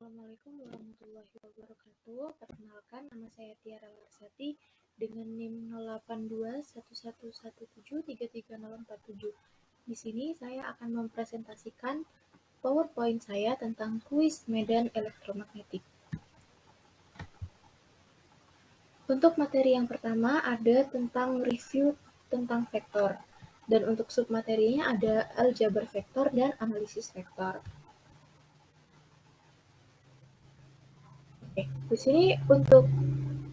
Assalamualaikum warahmatullahi wabarakatuh. Perkenalkan, nama saya Tiara Larsati dengan NIM 08211117334047. Di sini saya akan mempresentasikan PowerPoint saya tentang kuis medan elektromagnetik. Untuk materi yang pertama ada tentang review tentang vektor, dan untuk submaterinya ada aljabar vektor dan analisis vektor. Di sini untuk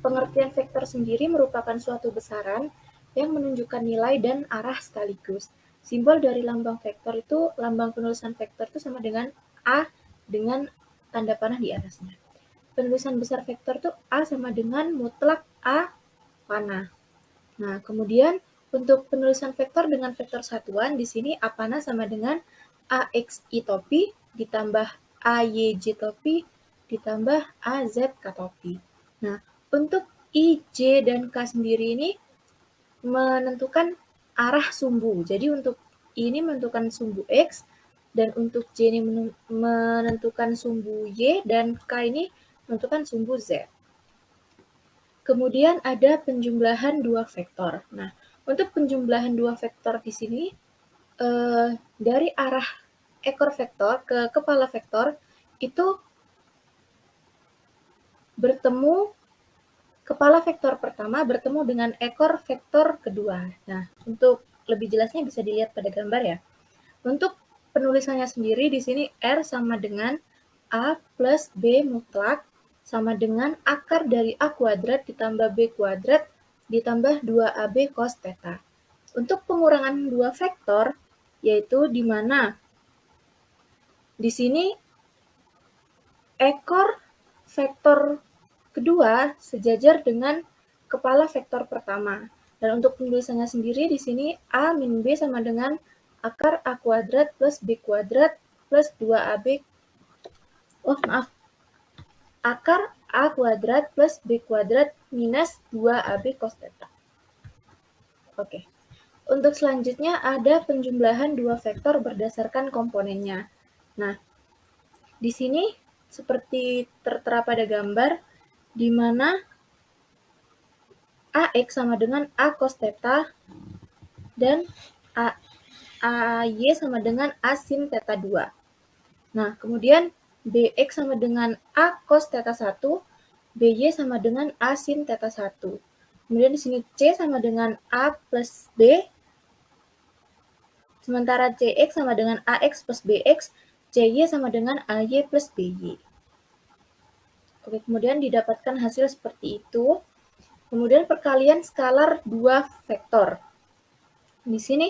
pengertian vektor sendiri merupakan suatu besaran yang menunjukkan nilai dan arah sekaligus. Simbol dari lambang vektor itu, lambang penulisan vektor itu sama dengan A dengan tanda panah di atasnya. Penulisan besar vektor itu A sama dengan mutlak A panah. Nah, kemudian untuk penulisan vektor dengan vektor satuan, di sini A panah sama dengan AXI topi ditambah AYJ topi ditambah AZ topi. Nah, untuk I, J, dan K sendiri ini menentukan arah sumbu. Jadi untuk I ini menentukan sumbu X, dan untuk J ini menentukan sumbu Y, dan K ini menentukan sumbu Z. Kemudian ada penjumlahan dua vektor. Nah, untuk penjumlahan dua vektor di sini, dari arah ekor vektor ke kepala vektor, itu bertemu kepala vektor pertama bertemu dengan ekor vektor kedua. Nah, untuk lebih jelasnya bisa dilihat pada gambar ya. Untuk penulisannya sendiri di sini R sama dengan A plus B mutlak sama dengan akar dari A kuadrat ditambah B kuadrat ditambah 2AB cos theta. Untuk pengurangan dua vektor, yaitu di mana di sini ekor vektor kedua sejajar dengan kepala vektor pertama. Dan untuk penulisannya sendiri di sini A min B sama dengan akar A kuadrat plus B kuadrat plus 2AB. Akar A kuadrat plus B kuadrat minus 2AB cos theta. Oke. Untuk selanjutnya ada penjumlahan dua vektor berdasarkan komponennya. Nah, di sini seperti tertera pada gambar, di mana AX sama dengan A cos theta dan AY sama dengan A sin theta 2. Nah, kemudian BX sama dengan A cos theta 1, BY sama dengan A sin theta 1. Kemudian di sini C sama dengan A plus B, sementara CX sama dengan AX plus BX, CY sama dengan AY plus BY. Oke, kemudian didapatkan hasil seperti itu. Kemudian perkalian skalar dua vektor. Di sini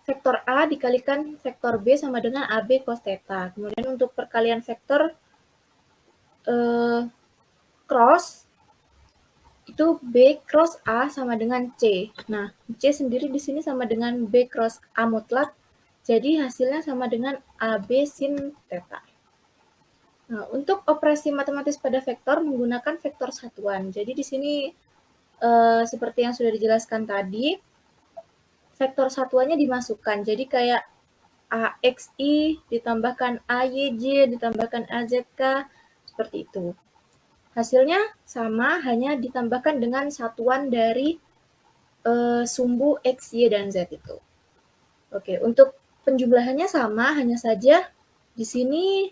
vektor A dikalikan vektor B sama dengan AB cos theta. Kemudian untuk perkalian vektor cross, itu B cross A sama dengan C. Nah, C sendiri di sini sama dengan B cross A mutlak. Jadi hasilnya sama dengan AB sin theta. Nah, untuk operasi matematis pada vektor menggunakan vektor satuan. Jadi di sini seperti yang sudah dijelaskan tadi, vektor satuannya dimasukkan. Jadi kayak AXI ditambahkan AYJ ditambahkan AZK, seperti itu. Hasilnya sama, hanya ditambahkan dengan satuan dari sumbu X, Y, dan Z itu. Oke, untuk penjumlahannya sama, hanya saja di sini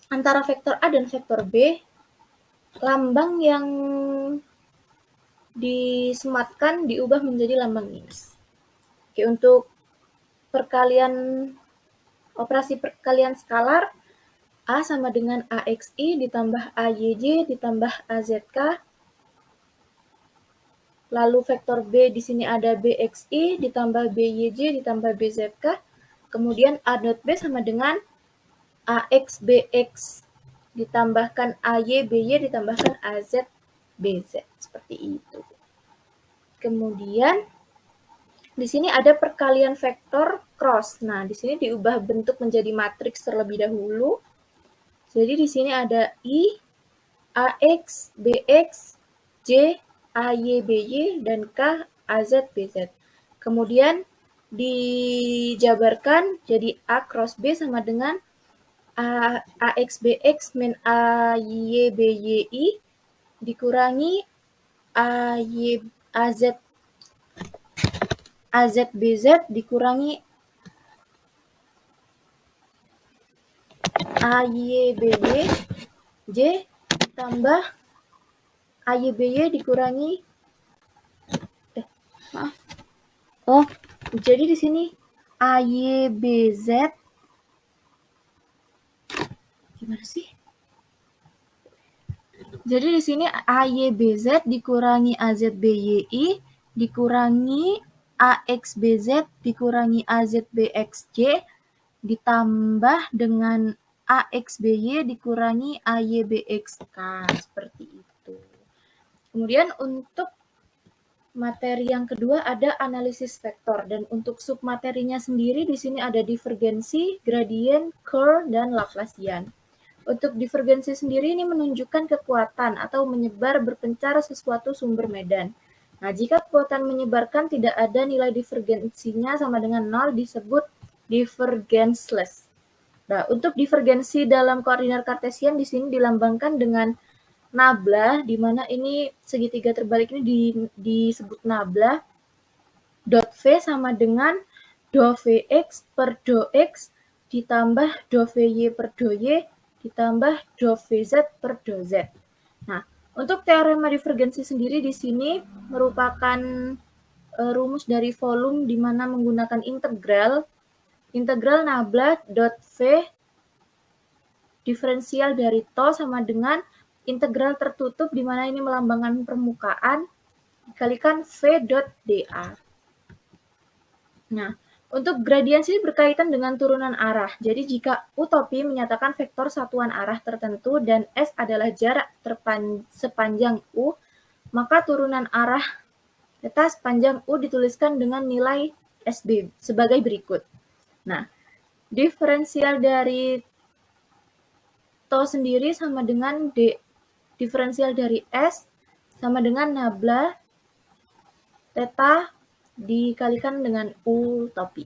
antara vektor A dan vektor B, lambang yang disematkan diubah menjadi lambang minus. Oke, untuk operasi perkalian skalar, A sama dengan AXI ditambah AYJ ditambah AZK. Lalu vektor B di sini ada BXI ditambah BYJ ditambah BZK. Kemudian A dot B sama dengan AXBX ditambahkan AYBY ditambahkan AZBZ. Seperti itu. Kemudian di sini ada perkalian vektor cross. Nah, di sini diubah bentuk menjadi matriks terlebih dahulu. Jadi di sini ada I, AX, BX, J, AY, BY, dan K, AZ, BZ. Kemudian dijabarkan jadi A cross B sama dengan AXBX min AYBYI dikurangi AZBZ dikurangi AYBY J tambah AYBY dikurangi jadi di sini AYBZ gimana sih? Jadi di sini AYBZ dikurangi AZBYI dikurangi AXBZ dikurangi AZBXJ ditambah dengan AXBY dikurangi AYBXK seperti itu. Kemudian untuk materi yang kedua ada analisis vektor dan untuk submaterinya sendiri di sini ada divergensi, gradien, curl, dan Laplacian. Untuk divergensi sendiri ini menunjukkan kekuatan atau menyebar berpencar sesuatu sumber medan. Nah, jika kekuatan menyebarkan tidak ada nilai divergensinya sama dengan 0 disebut divergenceless. Nah, untuk divergensi dalam koordinat kartesian di sini dilambangkan dengan nabla, di mana ini segitiga terbalik ini disebut nabla. Dot V sama dengan do Vx per do X ditambah do Vy per do Y ditambah do Vz per do Z. Nah, untuk teorema divergensi sendiri di sini merupakan rumus dari volume di mana menggunakan integral nabla dot V diferensial dari to sama dengan integral tertutup di mana ini melambangkan permukaan dikalikan V dot dA. Nah, untuk gradien sini berkaitan dengan turunan arah. Jadi jika utopi menyatakan vektor satuan arah tertentu dan S adalah jarak sepanjang U, maka turunan arah theta sepanjang U dituliskan dengan nilai SB sebagai berikut. Nah, diferensial dari to sendiri sama dengan diferensial dari S sama dengan nabla theta dikalikan dengan U topi.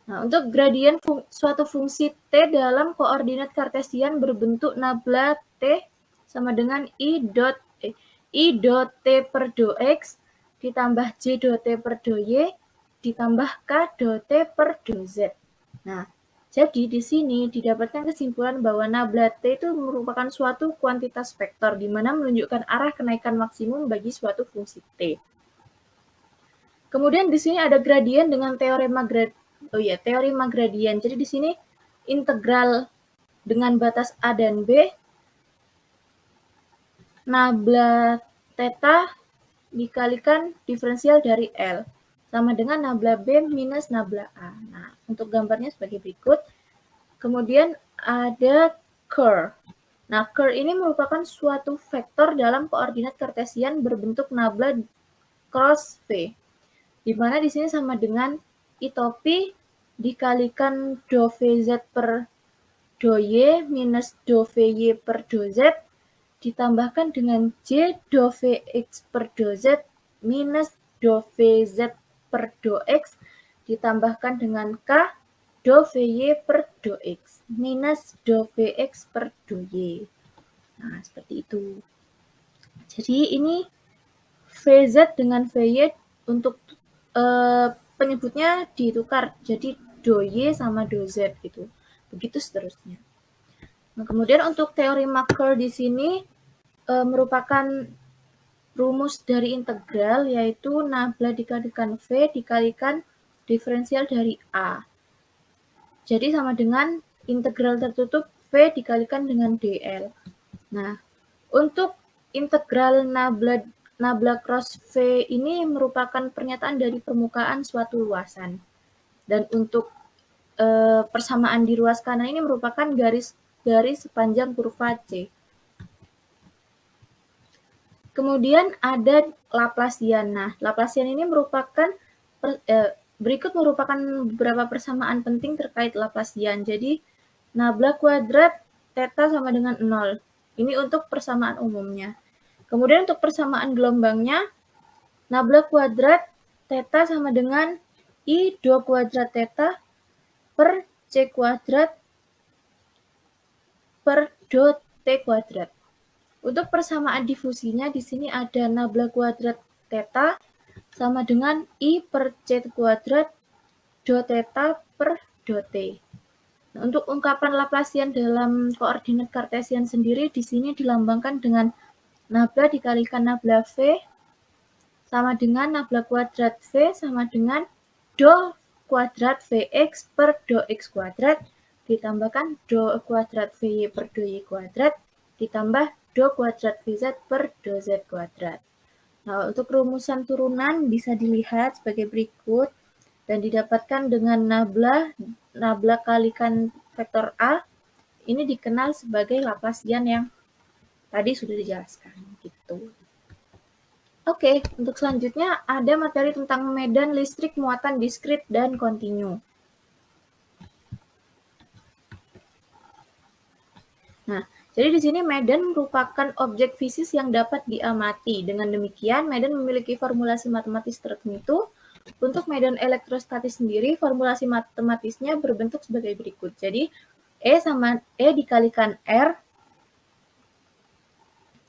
Nah, untuk gradien suatu fungsi T dalam koordinat kartesian berbentuk nabla T sama dengan I dot T per do X ditambah J dot T per do Y ditambah K dot T per do Z. Nah, jadi di sini didapatkan kesimpulan bahwa nabla T itu merupakan suatu kuantitas vektor di mana menunjukkan arah kenaikan maksimum bagi suatu fungsi T. Kemudian di sini ada gradien dengan teorema gradien. Jadi di sini integral dengan batas A dan B nabla theta dikalikan diferensial dari L sama dengan nabla B minus nabla A. Nah, untuk gambarnya sebagai berikut. Kemudian ada curl. Nah, curl ini merupakan suatu vektor dalam koordinat kartesian berbentuk nabla cross V. Di mana di sini sama dengan I topi dikalikan do Vz per do Y minus do Vy per do Z ditambahkan dengan J do Vx per do Z minus do Vz per do X ditambahkan dengan K do Vy per do X minus do Vx per do Y. Nah, seperti itu. Jadi ini Vz dengan Vy untuk penyebutnya ditukar jadi do Y sama do Z gitu. Begitu seterusnya. Nah, kemudian untuk teorema curl di sini merupakan rumus dari integral yaitu nabla dikalikan V dikalikan diferensial dari A. Jadi sama dengan integral tertutup V dikalikan dengan dl. Nah, untuk integral nabla cross V ini merupakan pernyataan dari permukaan suatu luasan. Dan untuk persamaan di ruas kanan ini merupakan garis sepanjang kurva C. Kemudian ada Laplacian. Nah, Laplacian ini merupakan berikut merupakan beberapa persamaan penting terkait Laplacian. Jadi, nabla kuadrat theta sama dengan 0. Ini untuk persamaan umumnya. Kemudian untuk persamaan gelombangnya, nabla kuadrat theta sama dengan I do kuadrat theta per C kuadrat per do T kuadrat. Untuk persamaan difusinya di sini ada nabla kuadrat theta sama dengan I per C kuadrat do theta per do T. Nah, untuk ungkapan Laplacian dalam koordinat Kartesian sendiri di sini dilambangkan dengan nabla dikalikan nabla V sama dengan nabla kuadrat V sama dengan do kuadrat Vx per do X kuadrat ditambahkan do kuadrat Vy per do Y kuadrat ditambah do kuadrat Vz per do Z kuadrat. Nah, untuk rumusan turunan bisa dilihat sebagai berikut dan didapatkan dengan nabla kalikan vektor A ini dikenal sebagai Laplacian yang tadi sudah dijelaskan gitu. Oke, untuk selanjutnya ada materi tentang medan listrik muatan diskrit dan kontinu. Nah, jadi di sini medan merupakan objek fisik yang dapat diamati. Dengan demikian, medan memiliki formulasi matematis tertentu. Untuk medan elektrostatis sendiri, formulasi matematisnya berbentuk sebagai berikut. Jadi, E dikalikan R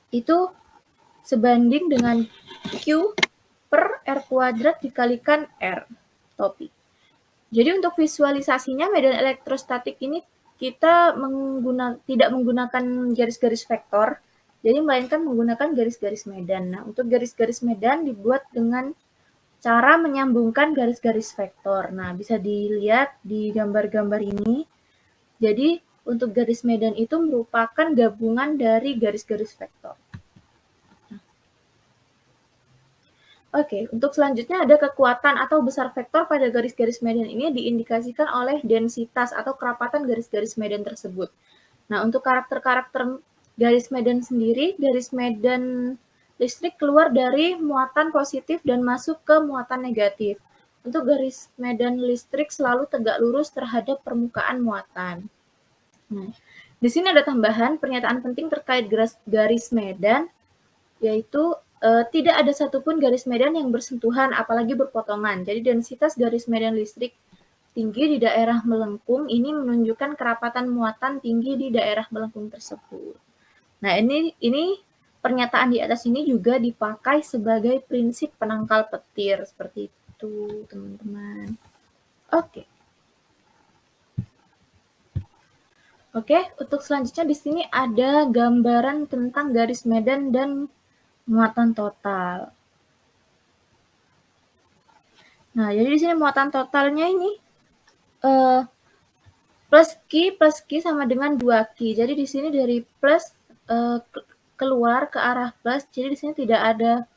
itu sebanding dengan Q per R kuadrat dikalikan R topi. Jadi untuk visualisasinya medan elektrostatik ini kita tidak menggunakan garis-garis vektor, jadi melainkan menggunakan garis-garis medan. Nah, untuk garis-garis medan dibuat dengan cara menyambungkan garis-garis vektor. Nah, bisa dilihat di gambar-gambar ini. Jadi, untuk garis medan itu merupakan gabungan dari garis-garis vektor. Oke, untuk selanjutnya ada kekuatan atau besar vektor pada garis-garis medan ini diindikasikan oleh densitas atau kerapatan garis-garis medan tersebut. Nah, untuk karakter-karakter garis medan sendiri, garis medan listrik keluar dari muatan positif dan masuk ke muatan negatif. Untuk garis medan listrik selalu tegak lurus terhadap permukaan muatan. Nah, di sini ada tambahan pernyataan penting terkait garis medan, yaitu tidak ada satupun garis medan yang bersentuhan, apalagi berpotongan. Jadi densitas garis medan listrik tinggi di daerah melengkung ini menunjukkan kerapatan muatan tinggi di daerah melengkung tersebut. Nah, ini pernyataan di atas ini juga dipakai sebagai prinsip penangkal petir seperti itu, teman-teman. Oke, untuk selanjutnya di sini ada gambaran tentang garis medan dan muatan total. Nah, jadi di sini muatan totalnya ini plus Q sama dengan 2Q. Jadi di sini dari plus keluar ke arah plus, jadi di sini tidak ada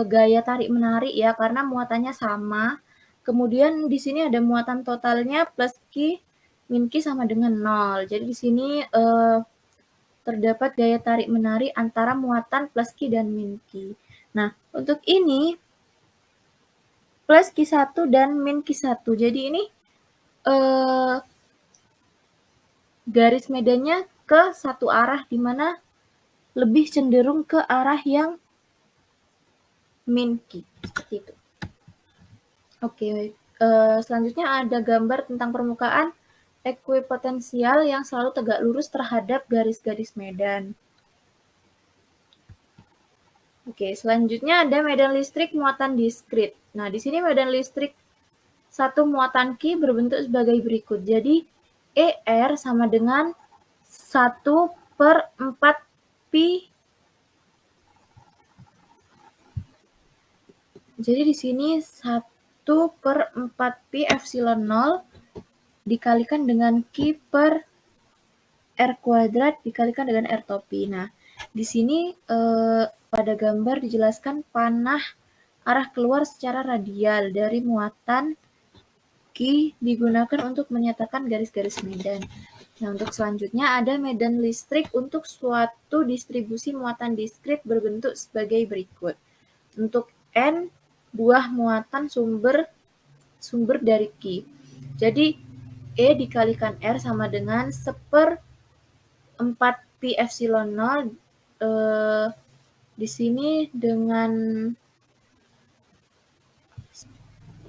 gaya tarik-menarik ya, karena muatannya sama. Kemudian di sini ada muatan totalnya plus Q min Q sama dengan 0. Jadi di sini terdapat gaya tarik-menarik antara muatan plus Q dan min Q. Nah, untuk ini plus Q1 dan min Q1. Jadi ini garis medannya ke satu arah, di mana lebih cenderung ke arah yang min Q. Seperti itu. Oke, selanjutnya ada gambar tentang permukaan ekuipotensial yang selalu tegak lurus terhadap garis-garis medan. Oke, selanjutnya ada medan listrik muatan diskrit. Nah, di sini medan listrik satu muatan Q berbentuk sebagai berikut. Jadi, ER sama dengan 1/4 pi. Jadi di sini 1/4 pi epsilon 0 dikalikan dengan Q per R kuadrat dikalikan dengan R topi. Nah, di sini pada gambar dijelaskan panah arah keluar secara radial dari muatan Q digunakan untuk menyatakan garis-garis medan. Nah, untuk selanjutnya ada medan listrik untuk suatu distribusi muatan diskrit berbentuk sebagai berikut. Untuk N, buah muatan sumber dari Q. Jadi, E dikalikan R sama dengan 1/4 pi epsilon 0 di sini dengan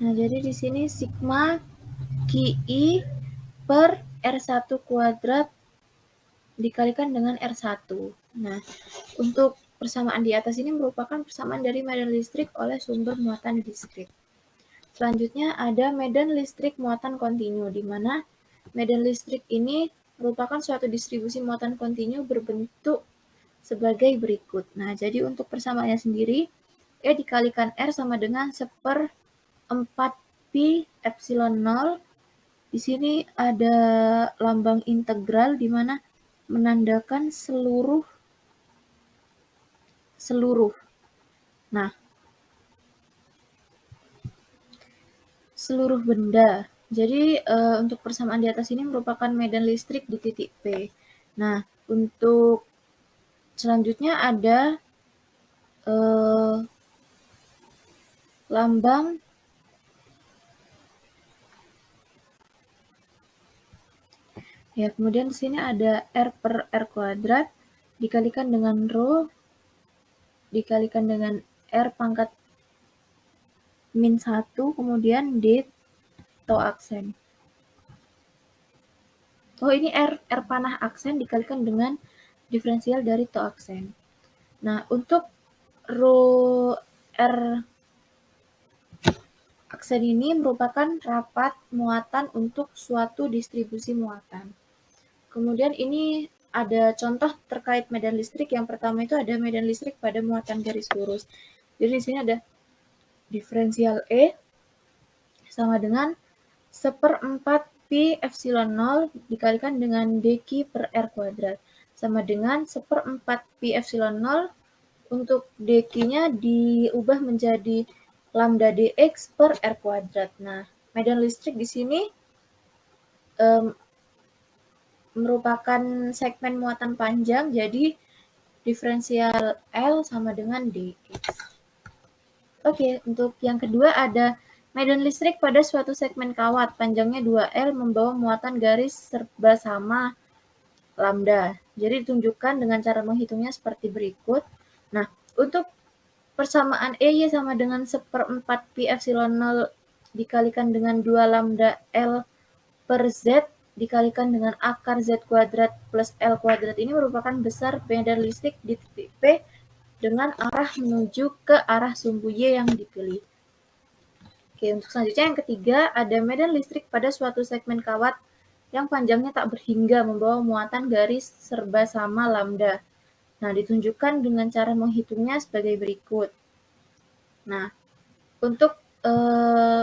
jadi di sini sigma QI per R1 kuadrat dikalikan dengan R1. Nah, untuk persamaan di atas ini merupakan persamaan dari medan listrik oleh sumber muatan diskrit. Selanjutnya ada medan listrik muatan kontinu, di mana medan listrik ini merupakan suatu distribusi muatan kontinu berbentuk sebagai berikut. Nah, jadi untuk persamaannya sendiri, E dikalikan R sama dengan 1/4 pi epsilon 0. Di sini ada lambang integral di mana menandakan seluruh. Nah, seluruh benda. Jadi untuk persamaan di atas ini merupakan medan listrik di titik P. Nah, untuk selanjutnya ada lambang ya, kemudian di sini ada R per R kuadrat dikalikan dengan rho dikalikan dengan R pangkat min 1, kemudian D tau aksen. Oh, ini R panah aksen dikalikan dengan diferensial dari tau aksen. Nah, untuk rho R aksen ini merupakan rapat muatan untuk suatu distribusi muatan. Kemudian ini ada contoh terkait medan listrik. Yang pertama itu ada medan listrik pada muatan garis lurus. Jadi di sini ada diferensial E sama dengan 1/4 pi epsilon 0 dikalikan dengan dq per R kuadrat. Sama dengan 1/4 pi epsilon 0 untuk dq-nya diubah menjadi lambda dx per R kuadrat. Nah, medan listrik di sini merupakan segmen muatan panjang, jadi diferensial L sama dengan dx. Oke, untuk yang kedua ada medan listrik pada suatu segmen kawat, panjangnya 2L membawa muatan garis serba sama lambda. Jadi ditunjukkan dengan cara menghitungnya seperti berikut. Nah, untuk persamaan EY sama dengan 1/4 pi epsilon 0 dikalikan dengan 2 lambda L per Z dikalikan dengan akar Z kuadrat plus L kuadrat ini merupakan besar medan listrik di titik P dengan arah menuju ke arah sumbu Y yang dipilih. Oke, untuk selanjutnya yang ketiga, ada medan listrik pada suatu segmen kawat yang panjangnya tak berhingga membawa muatan garis serba sama lambda. Nah, ditunjukkan dengan cara menghitungnya sebagai berikut. Nah, untuk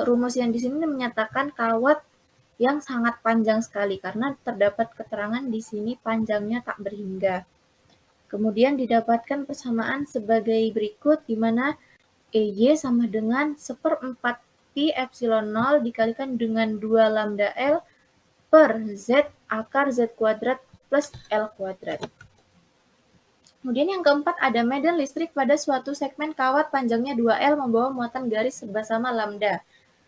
rumus yang di sini menyatakan kawat yang sangat panjang sekali karena terdapat keterangan di sini panjangnya tak berhingga. Kemudian didapatkan persamaan sebagai berikut, di mana EY sama dengan 1/4 pi epsilon 0 dikalikan dengan 2 lambda L per Z akar Z kuadrat plus L kuadrat. Kemudian yang keempat ada medan listrik pada suatu segmen kawat panjangnya 2L membawa muatan garis serba sama lambda.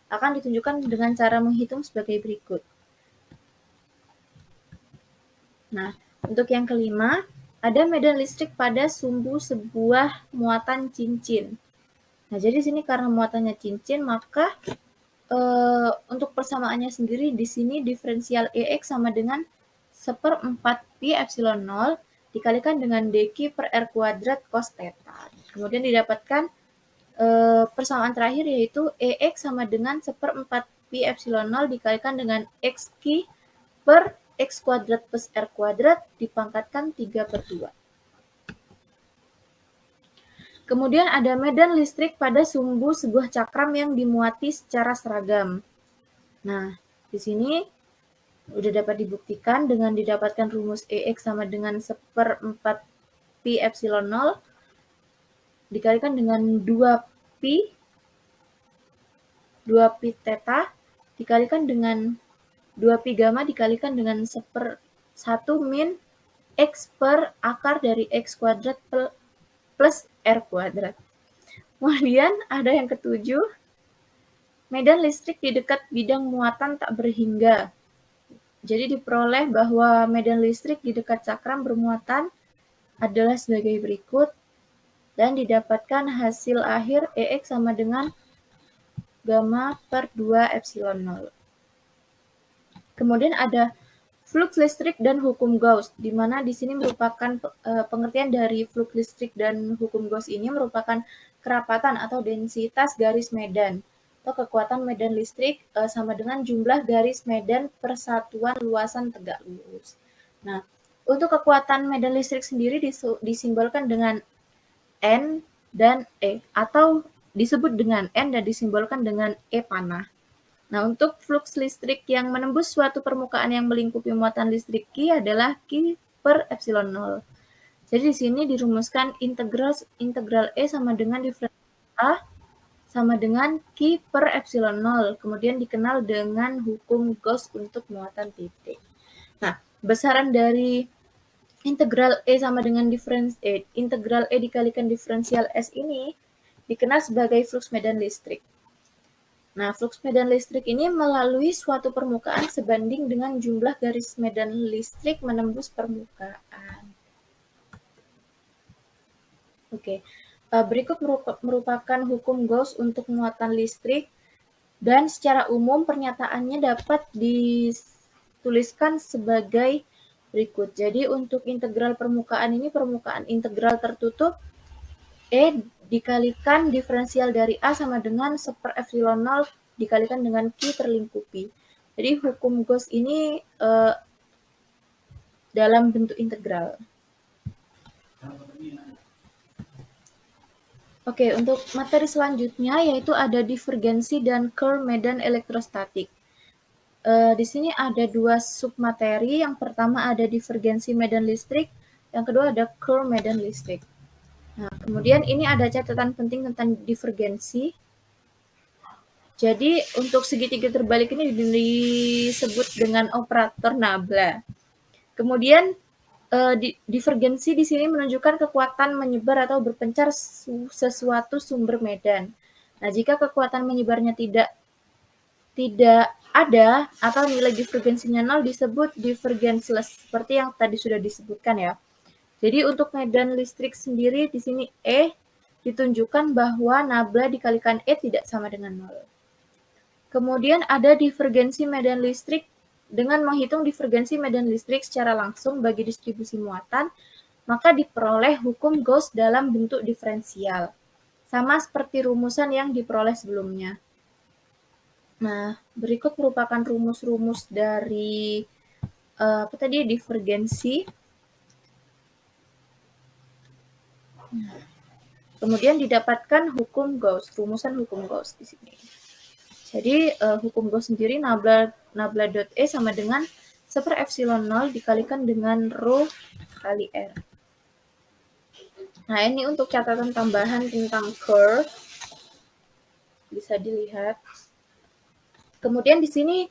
Akan ditunjukkan dengan cara menghitung sebagai berikut. Nah, untuk yang kelima, ada medan listrik pada sumbu sebuah muatan cincin. Nah, jadi sini karena muatannya cincin, maka untuk persamaannya sendiri di sini diferensial EX sama dengan 1/4 pi epsilon 0 dikalikan dengan dq per R kuadrat cos theta. Kemudian didapatkan persamaan terakhir yaitu EX sama dengan 1/4 pi epsilon 0 dikalikan dengan XQ per X kuadrat plus R kuadrat dipangkatkan 3/2. Kemudian ada medan listrik pada sumbu sebuah cakram yang dimuati secara seragam. Nah, di sini udah dapat dibuktikan dengan didapatkan rumus EX sama dengan 1/4 pi epsilon 0 dikalikan dengan 2 pi theta dikalikan dengan 2 pi gamma dikalikan dengan 1 min X per akar dari X kuadrat plus R kuadrat. Kemudian ada yang ketujuh, medan listrik di dekat bidang muatan tak berhingga. Jadi diperoleh bahwa medan listrik di dekat cakram bermuatan adalah sebagai berikut dan didapatkan hasil akhir EX sama dengan gamma per 2 epsilon 0. Kemudian ada Flux listrik dan hukum Gauss, di mana di sini merupakan pengertian dari flux listrik dan hukum Gauss ini merupakan kerapatan atau densitas garis medan atau kekuatan medan listrik sama dengan jumlah garis medan persatuan luasan tegak lurus. Nah, untuk kekuatan medan listrik sendiri disimbolkan dengan N dan E, atau disebut dengan N dan disimbolkan dengan E panah. Nah, untuk flux listrik yang menembus suatu permukaan yang melingkupi muatan listrik Q adalah Q per epsilon 0. Jadi di sini dirumuskan integral E sama dengan diferensial A sama dengan Q per epsilon 0. Kemudian dikenal dengan hukum Gauss untuk muatan titik. Nah, besaran dari integral E sama dengan integral E dikalikan diferensial S ini dikenal sebagai flux medan listrik. Nah, flux medan listrik ini melalui suatu permukaan sebanding dengan jumlah garis medan listrik menembus permukaan. Oke, berikut merupakan hukum Gauss untuk muatan listrik, dan secara umum pernyataannya dapat dituliskan sebagai berikut. Jadi untuk integral permukaan ini permukaan integral tertutup, E dikalikan diferensial dari A sama dengan 1/epsilon 0 dikalikan dengan Q terlingkupi. Jadi hukum Gauss ini dalam bentuk integral. Oke, untuk materi selanjutnya yaitu ada divergensi dan curl medan elektrostatik. Di sini ada dua submateri. Yang pertama ada divergensi medan listrik, yang kedua ada curl medan listrik. Nah, kemudian ini ada catatan penting tentang divergensi. Jadi untuk segitiga terbalik ini disebut dengan operator nabla. Kemudian divergensi di sini menunjukkan kekuatan menyebar atau berpencar sesuatu sumber medan. Nah, jika kekuatan menyebarnya tidak ada atau nilai divergensinya 0 disebut divergenceless seperti yang tadi sudah disebutkan ya. Jadi untuk medan listrik sendiri di sini E ditunjukkan bahwa nabla dikalikan E tidak sama dengan 0. Kemudian ada divergensi medan listrik. Dengan menghitung divergensi medan listrik secara langsung bagi distribusi muatan, maka diperoleh hukum Gauss dalam bentuk diferensial. Sama seperti rumusan yang diperoleh sebelumnya. Nah, berikut merupakan rumus-rumus dari divergensi. Kemudian didapatkan hukum Gauss, rumusan hukum Gauss di sini. Jadi hukum Gauss sendiri nabla dot E sama dengan 1/epsilon 0 dikalikan dengan rho kali R. Nah, ini untuk catatan tambahan tentang curl. Bisa dilihat. Kemudian di sini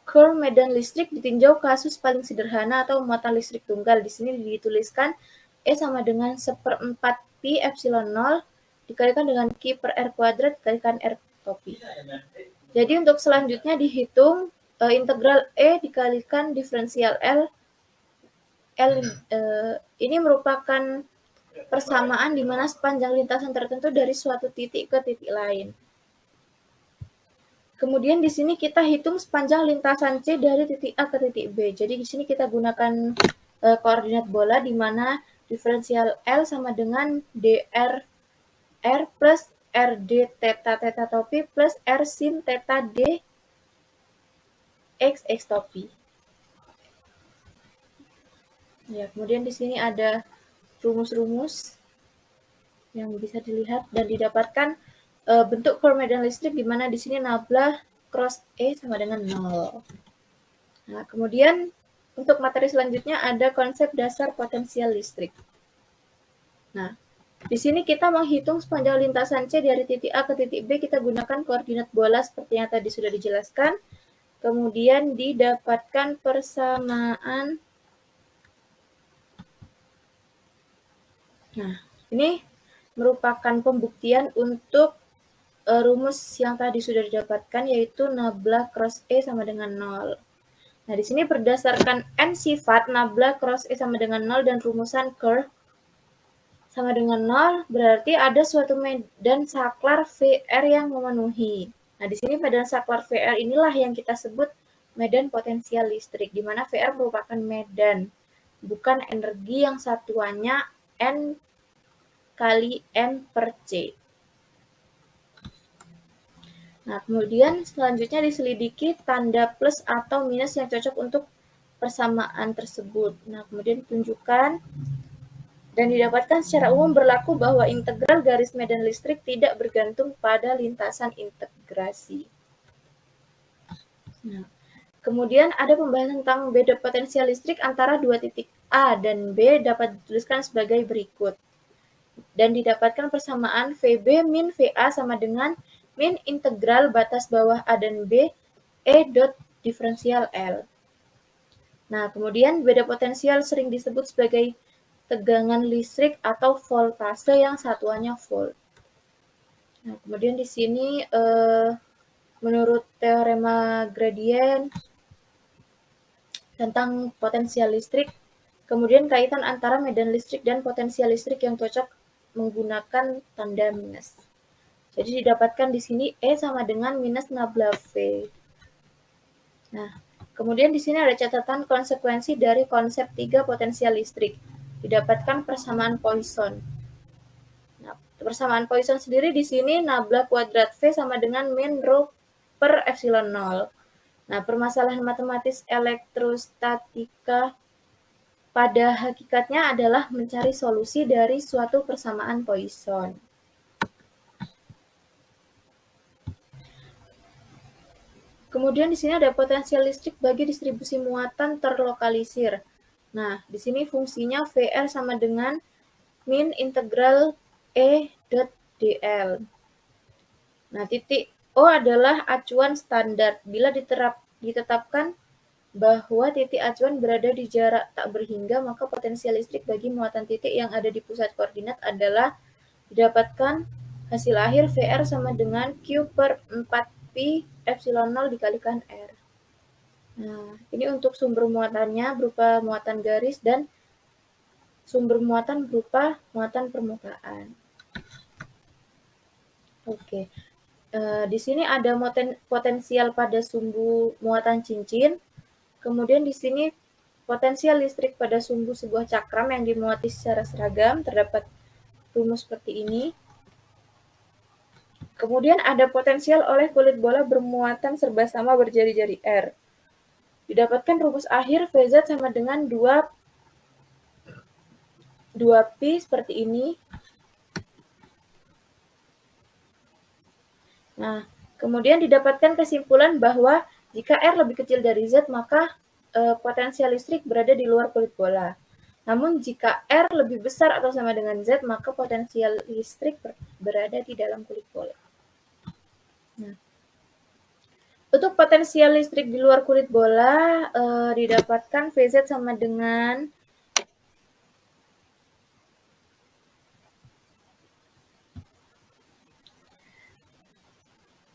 curl medan listrik ditinjau kasus paling sederhana atau muatan listrik tunggal. Di sini dituliskan E sama dengan 1/4 pi epsilon 0 dikalikan dengan Q per R kuadrat dikalikan R topi. Jadi untuk selanjutnya dihitung integral E dikalikan diferensial L. Ini merupakan persamaan di mana sepanjang lintasan tertentu dari suatu titik ke titik lain. Kemudian di sini kita hitung sepanjang lintasan C dari titik A ke titik B. Jadi di sini kita gunakan koordinat bola di mana diferensial L sama dengan dr R plus RD theta theta topi plus R sin theta D X topi. Ya, kemudian di sini ada rumus-rumus yang bisa dilihat dan didapatkan bentuk curl medan listrik di mana di sini nabla cross E sama dengan 0. Nah, kemudian untuk materi selanjutnya ada konsep dasar potensial listrik. Nah, di sini kita menghitung sepanjang lintasan C dari titik A ke titik B, kita gunakan koordinat bola seperti yang tadi sudah dijelaskan. Kemudian didapatkan persamaan. Nah, ini merupakan pembuktian untuk rumus yang tadi sudah didapatkan, yaitu nabla cross E sama dengan 0. Nah, di sini berdasarkan N sifat, nabla cross E sama dengan 0 dan rumusan curl sama dengan 0, berarti ada suatu medan saklar VR yang memenuhi. Nah, di sini medan saklar VR inilah yang kita sebut medan potensial listrik, di mana VR merupakan medan, bukan energi yang satuannya N kali N per C. Nah, kemudian selanjutnya diselidiki tanda plus atau minus yang cocok untuk persamaan tersebut. Nah, kemudian ditunjukkan dan didapatkan secara umum berlaku bahwa integral garis medan listrik tidak bergantung pada lintasan integrasi. Nah, kemudian ada pembahasan tentang beda potensial listrik antara dua titik A dan B dapat dituliskan sebagai berikut. Dan didapatkan persamaan VB min VA sama dengan min integral batas bawah A dan B E dot diferensial L. Nah, kemudian beda potensial sering disebut sebagai tegangan listrik atau voltase yang satuannya volt. Nah, kemudian di sini menurut teorema gradien tentang potensial listrik, kemudian kaitan antara medan listrik dan potensial listrik yang cocok menggunakan tanda minus. Jadi didapatkan di sini E sama dengan minus nabla V. Nah, kemudian di sini ada catatan konsekuensi dari konsep 3 potensial listrik. Didapatkan persamaan Poisson. Nah, persamaan Poisson sendiri di sini nabla kuadrat V sama dengan min rho per epsilon 0. Nah, permasalahan matematis elektrostatika pada hakikatnya adalah mencari solusi dari suatu persamaan Poisson. Kemudian di sini ada potensial listrik bagi distribusi muatan terlokalisir. Nah, di sini fungsinya VR sama dengan min integral E dot dl. Nah, titik O adalah acuan standar. Bila ditetapkan bahwa titik acuan berada di jarak tak berhingga, maka potensial listrik bagi muatan titik yang ada di pusat koordinat adalah didapatkan hasil akhir VR sama dengan Q per 4pi epsilon 0 dikalikan R. Nah, ini untuk sumber muatannya berupa muatan garis dan sumber muatan berupa muatan permukaan. Oke, di sini ada potensial pada sumbu muatan cincin. Kemudian di sini potensial listrik pada sumbu sebuah cakram yang dimuati secara seragam, terdapat rumus seperti ini. Kemudian ada potensial oleh kulit bola bermuatan serba sama berjari-jari R. Didapatkan rumus akhir VZ sama dengan 2pi seperti ini. Nah, kemudian didapatkan kesimpulan bahwa jika R lebih kecil dari Z, maka potensial listrik berada di luar kulit bola. Namun jika R lebih besar atau sama dengan Z, maka potensial listrik berada di dalam kulit bola. Nah, untuk potensial listrik di luar kulit bola didapatkan VZ sama dengan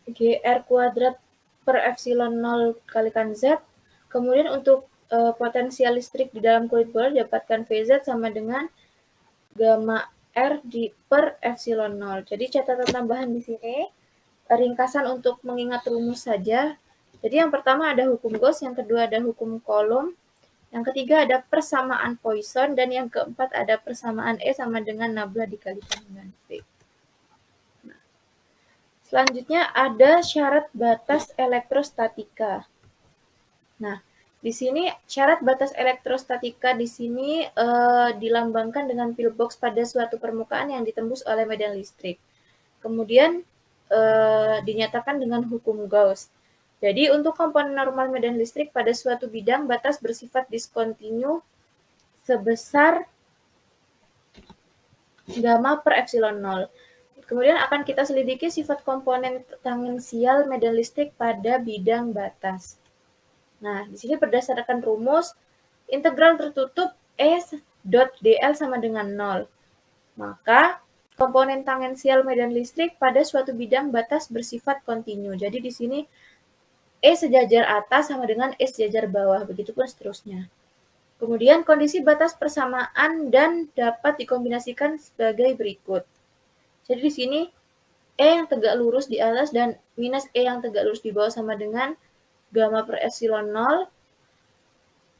GR kuadrat per epsilon 0 kalikan Z. Kemudian untuk potensial listrik di dalam kulit bola didapatkan VZ sama dengan gamma R per epsilon 0. Jadi catatan tambahan di sini, ringkasan untuk mengingat rumus saja. Jadi yang pertama ada hukum Gauss, yang kedua ada hukum Coulomb, yang ketiga ada persamaan Poisson, dan yang keempat ada persamaan E sama dengan nabla dikalikan dengan V. Nah, selanjutnya ada syarat batas elektrostatika. Nah, di sini syarat batas elektrostatika di sini dilambangkan dengan pillbox pada suatu permukaan yang ditembus oleh medan listrik. Kemudian dinyatakan dengan hukum Gauss. Jadi untuk komponen normal medan listrik pada suatu bidang batas bersifat diskontinu sebesar gamma per epsilon 0. Kemudian akan kita selidiki sifat komponen tangensial medan listrik pada bidang batas. Nah, di sini berdasarkan rumus integral tertutup E dot dl sama dengan 0. Maka komponen tangensial medan listrik pada suatu bidang batas bersifat kontinu. Jadi di sini E sejajar atas sama dengan E sejajar bawah, begitupun seterusnya. Kemudian kondisi batas persamaan dan dapat dikombinasikan sebagai berikut. Jadi di sini E yang tegak lurus di atas dan minus E yang tegak lurus di bawah sama dengan gamma per epsilon 0,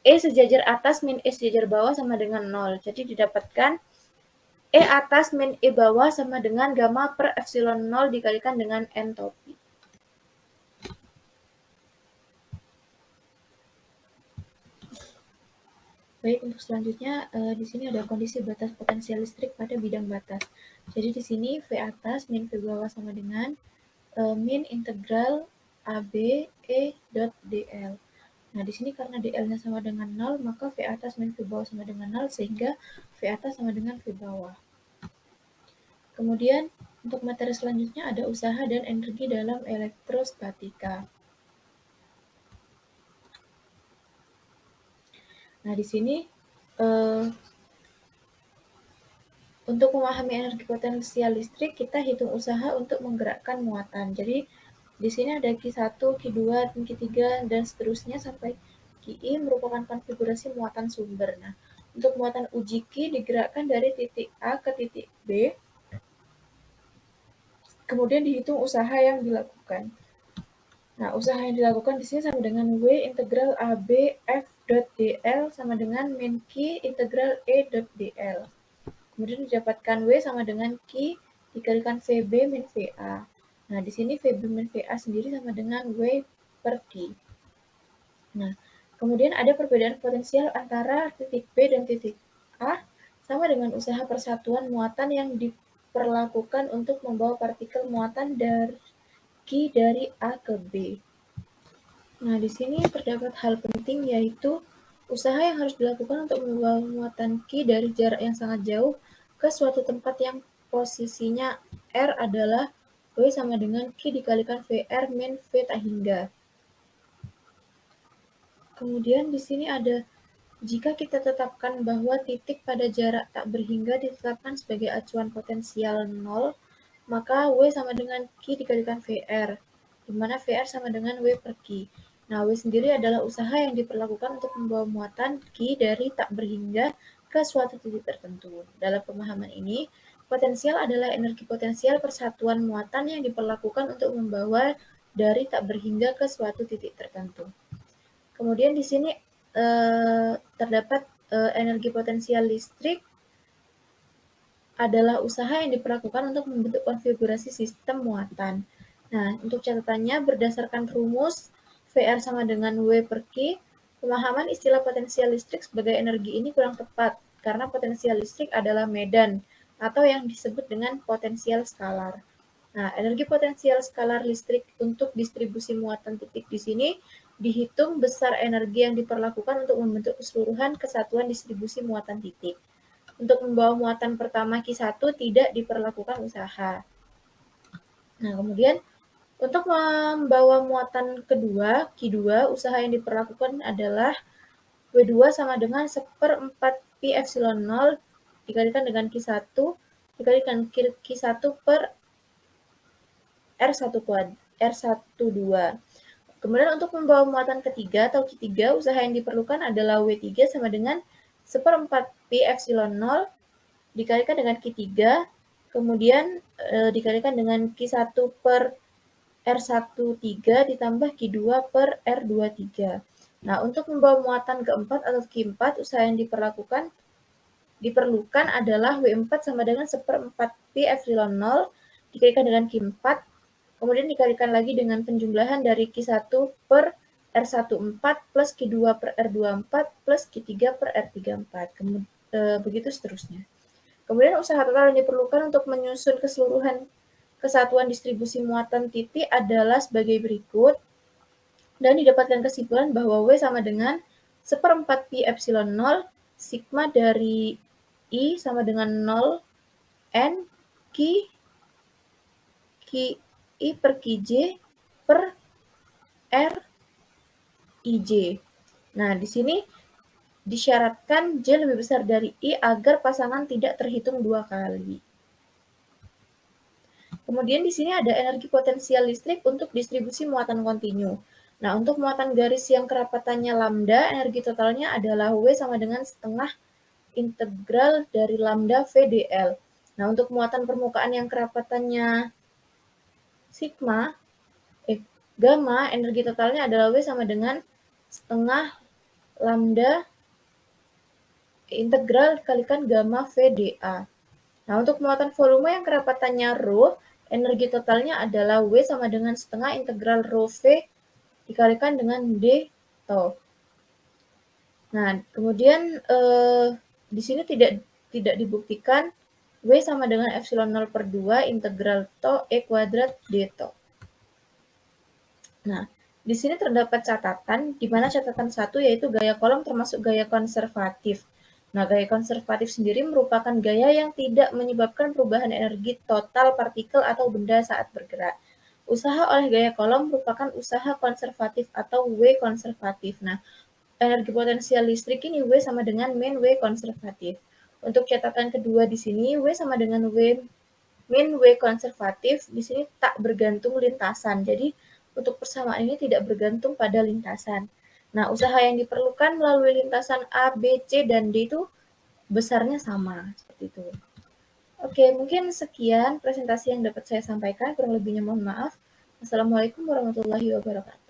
E sejajar atas min E sejajar bawah sama dengan 0. Jadi didapatkan E atas min E bawah sama dengan gamma per epsilon 0 dikalikan dengan entropi. Baik, untuk selanjutnya di sini ada kondisi batas potensial listrik pada bidang batas. Jadi di sini V atas min V bawah sama dengan min integral AB E dot dl. Nah, di sini karena dl-nya sama dengan 0, maka V atas min V bawah sama dengan 0, sehingga V atas sama dengan V bawah. Kemudian, untuk materi selanjutnya ada usaha dan energi dalam elektrostatika. Nah, di sini untuk memahami energi potensial listrik, kita hitung usaha untuk menggerakkan muatan. Jadi, di sini ada Q1, Q2, dan Q3, dan seterusnya sampai Qi merupakan konfigurasi muatan sumber. Nah, untuk muatan uji Q digerakkan dari titik A ke titik B, kemudian dihitung usaha yang dilakukan. Nah, usaha yang dilakukan di sini sama dengan W integral AB F dot dl sama dengan min Q integral E dot dl. Kemudian didapatkan W sama dengan Q dikalikan VB min VA. Nah, di sini VB min VA sendiri sama dengan W per Q. Nah, kemudian ada perbedaan potensial antara titik B dan titik A sama dengan usaha persatuan muatan yang diperlakukan untuk membawa partikel muatan dari Q dari A ke B. Nah, di sini terdapat hal penting yaitu usaha yang harus dilakukan untuk membawa muatan Q dari jarak yang sangat jauh ke suatu tempat yang posisinya R adalah W sama dengan Q dikalikan VR min V tak hingga. Kemudian di sini ada, jika kita tetapkan bahwa titik pada jarak tak berhingga ditetapkan sebagai acuan potensial 0, maka W sama dengan Q dikalikan VR, di mana VR sama dengan W per Q. Nah, W sendiri adalah usaha yang diperlakukan untuk membawa muatan Q dari tak berhingga ke suatu titik tertentu. Dalam pemahaman ini, potensial adalah energi potensial persatuan muatan yang diperlakukan untuk membawa dari tak berhingga ke suatu titik tertentu. Kemudian di sini terdapat energi potensial listrik adalah usaha yang diperlakukan untuk membentuk konfigurasi sistem muatan. Nah, untuk catatannya berdasarkan rumus VR sama dengan W per Q, pemahaman istilah potensial listrik sebagai energi ini kurang tepat karena potensial listrik adalah medan atau yang disebut dengan potensial skalar. Nah, energi potensial skalar listrik untuk distribusi muatan titik di sini dihitung besar energi yang diperlakukan untuk membentuk keseluruhan kesatuan distribusi muatan titik. Untuk membawa muatan pertama Q1 tidak diperlakukan usaha. Nah, kemudian untuk membawa muatan kedua, Q2, usaha yang diperlakukan adalah W2 sama dengan 1/4 Pi epsilon 0 dikalikan dengan Q1 dikalikan Q1 per R12. Kemudian untuk membawa muatan ketiga atau Q3, usaha yang diperlukan adalah W3 sama dengan 1/4 Pi epsilon 0 dikalikan dengan Q3, kemudian dikalikan dengan Q1 per R13 ditambah Q2 per R23. Nah, untuk membawa muatan keempat atau Q4, usaha yang diperlukan adalah W4 sama dengan 1/4 Pi epsilon 0 dikalikan dengan Q4, kemudian dikalikan lagi dengan penjumlahan dari Q1 per R14 plus Q2 per R24 plus Q3 per R34. Begitu seterusnya. Kemudian usaha total yang diperlukan untuk menyusun keseluruhan kesatuan distribusi muatan titik adalah sebagai berikut, dan didapatkan kesimpulan bahwa W sama dengan 1/4 Pi epsilon 0 sigma dari I sama dengan 0 N I per Qj per R IJ. Nah, di sini disyaratkan J lebih besar dari I agar pasangan tidak terhitung dua kali. Kemudian di sini ada energi potensial listrik untuk distribusi muatan kontinu. Nah, untuk muatan garis yang kerapatannya lambda, energi totalnya adalah W sama dengan setengah integral dari lambda VDL. Nah, untuk muatan permukaan yang kerapatannya sigma, gamma energi totalnya adalah W sama dengan setengah lambda integral dikalikan gamma VdA. Nah, untuk muatan volume yang kerapatannya rho, energi totalnya adalah W sama dengan setengah integral rho V dikalikan dengan D tau. Nah, kemudian di sini tidak dibuktikan W sama dengan epsilon 0 per 2 integral tau E kuadrat D tau. Nah, di sini terdapat catatan, di mana catatan 1 yaitu gaya kolom termasuk gaya konservatif. Nah, gaya konservatif sendiri merupakan gaya yang tidak menyebabkan perubahan energi total partikel atau benda saat bergerak. Usaha oleh gaya kolom merupakan usaha konservatif atau W konservatif. Nah, energi potensial listrik ini W sama dengan min W konservatif. Untuk catatan kedua di sini, W sama dengan min W konservatif, di sini tak bergantung lintasan. Jadi, untuk persamaan ini tidak bergantung pada lintasan. Nah, usaha yang diperlukan melalui lintasan A, B, C, dan D itu besarnya sama. Seperti itu. Oke, mungkin sekian presentasi yang dapat saya sampaikan. Kurang lebihnya mohon maaf. Assalamualaikum warahmatullahi wabarakatuh.